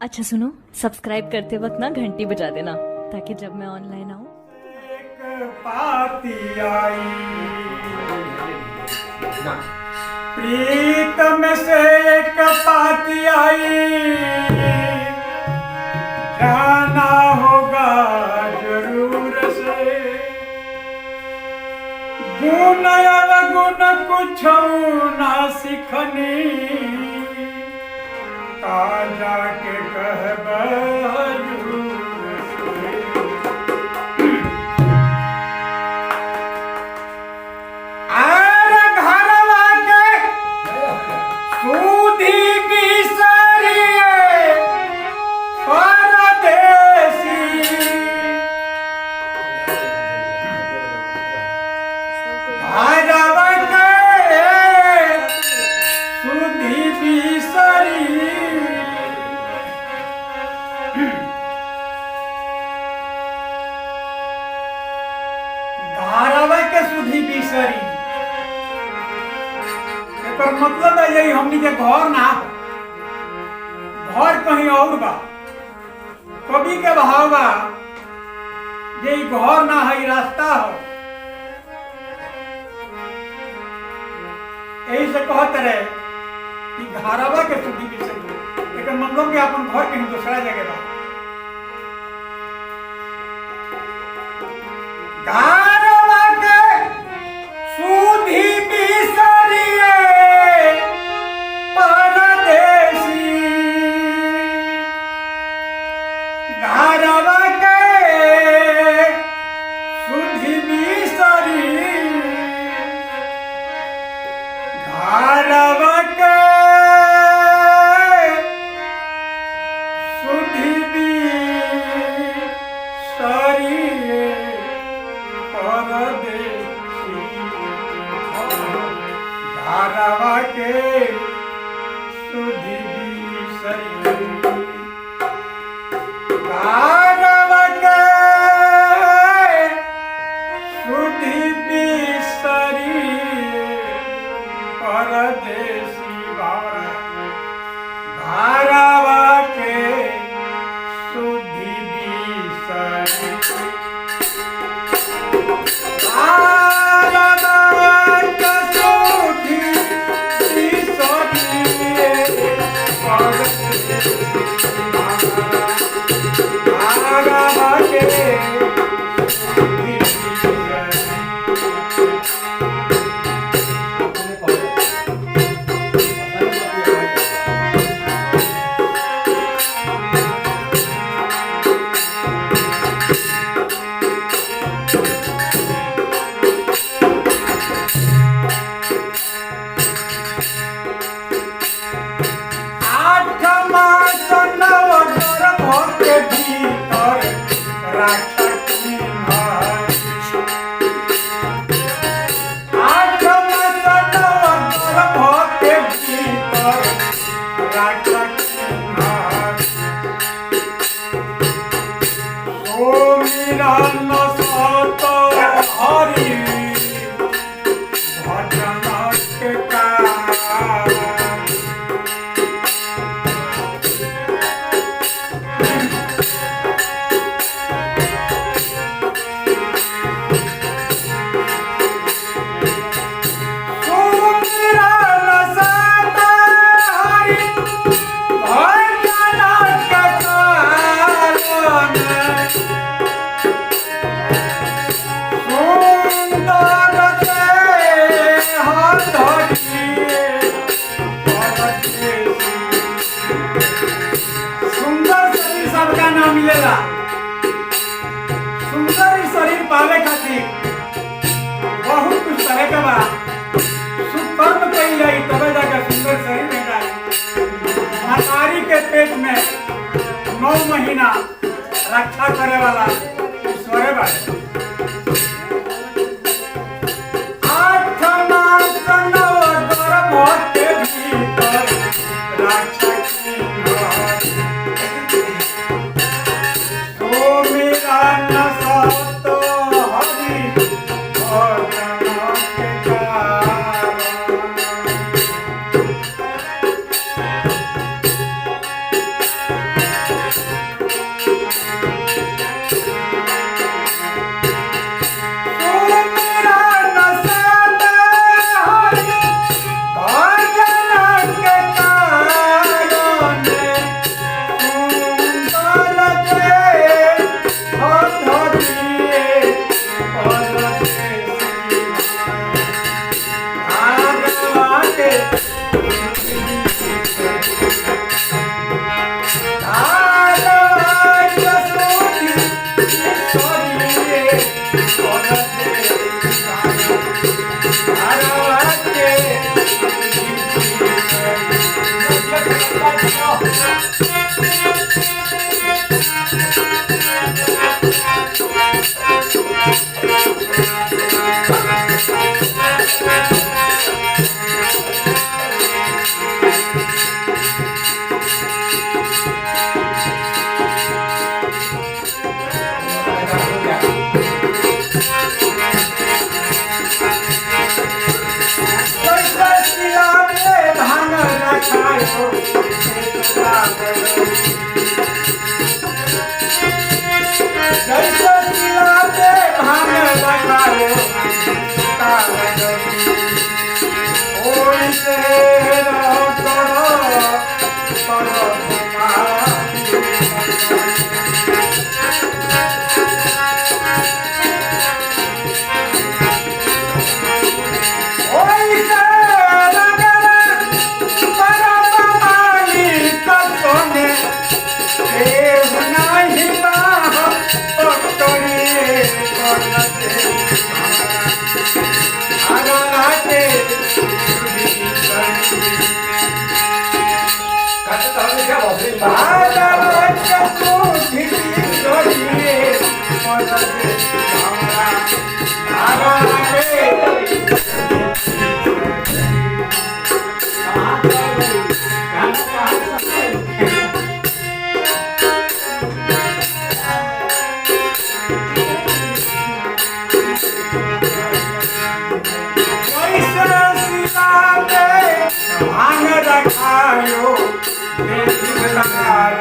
अच्छा सुनो, सब्सक्राइब करते वक्त ना घंटी बजा देना ताकि जब मैं ऑनलाइन आऊँ। एक पाती आई प्रीतम से एक पाती आई, जाना होगा जरूर से। गुण अवगुण कुछ ना सिखनी, आ जाके कहब हजूर से। अरे घरवा के सूधी बिसरिए परदेसी, घरवा के सूधी बिसरी। घरवा के सूधी बिसरी, एकर मतलब है यही हमनी के घर ना, घर कहीं और बा। कवि के भाव बा ये घर ना है, रास्ता हो। यही से कहत रहे कि घरवा के सूधी बिसरी, एकर मतलब कि अपन घर कहीं दूसरा जगह बा। घरवा के सूधी बिसरिए परदेसी, घरवा के सूधी बिसरी, घरवा के सूधी बिसरी परदेसी, घरवा के सूधी बिसरी, घरवा के सूधी बिसरी परदेसी बाबा, घरवा के सूधी बिसरी। मिलेला सुंदर शरीर पावे खातिर बहुत कुछ करे के बा। सुकर्म कई जाई तबे जाके सुंदर शरीर भेटाई। महतारी के पेट में 9 महीना रक्षा करे वाला ईश्वरे बाटे। 8 मास 9 गर्भ के भीतर रक्षा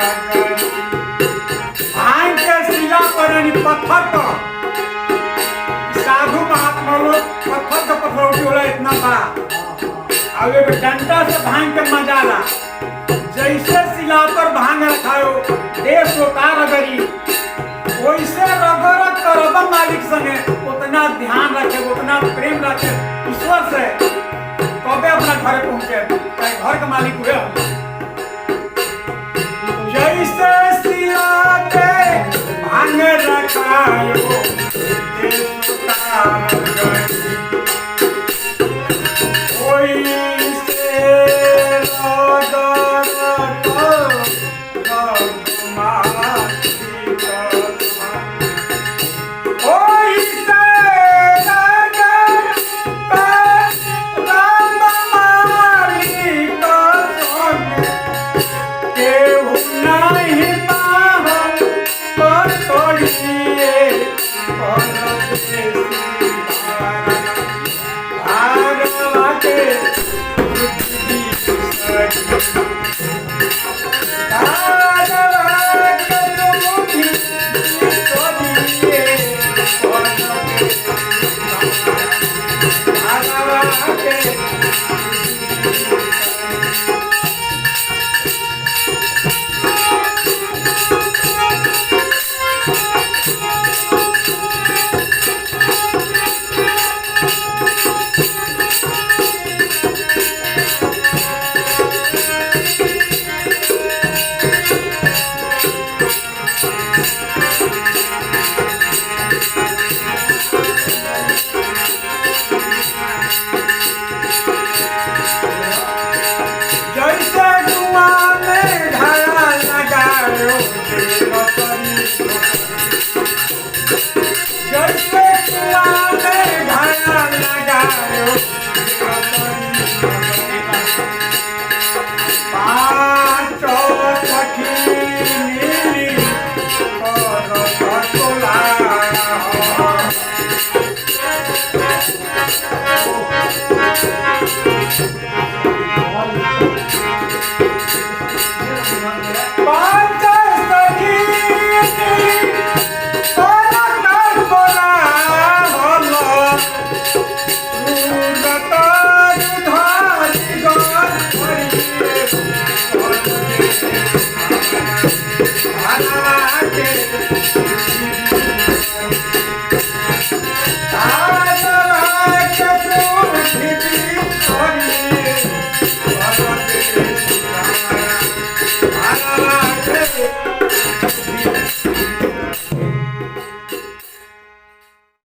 रगड़ी भांग के शिला पर यानी पत्थर पर साधु महात्मा लोग पत्थर का पत्थर उठी होला इतना बा अब एक डंडा से भांग के मजाला जैसे शिला पर भांग रखायो देश होता रगड़ी वैसे रगड़ करब मालिक संगे उतना ध्यान रखे उतना प्रेम रखे ईश्वर से कबे अपना घर पहुंचे चाहे घर का मालिक हुए हम जैसे शिला पे भांग रखायो देश होता रगड़ी वैसे रगड़ करब मालिक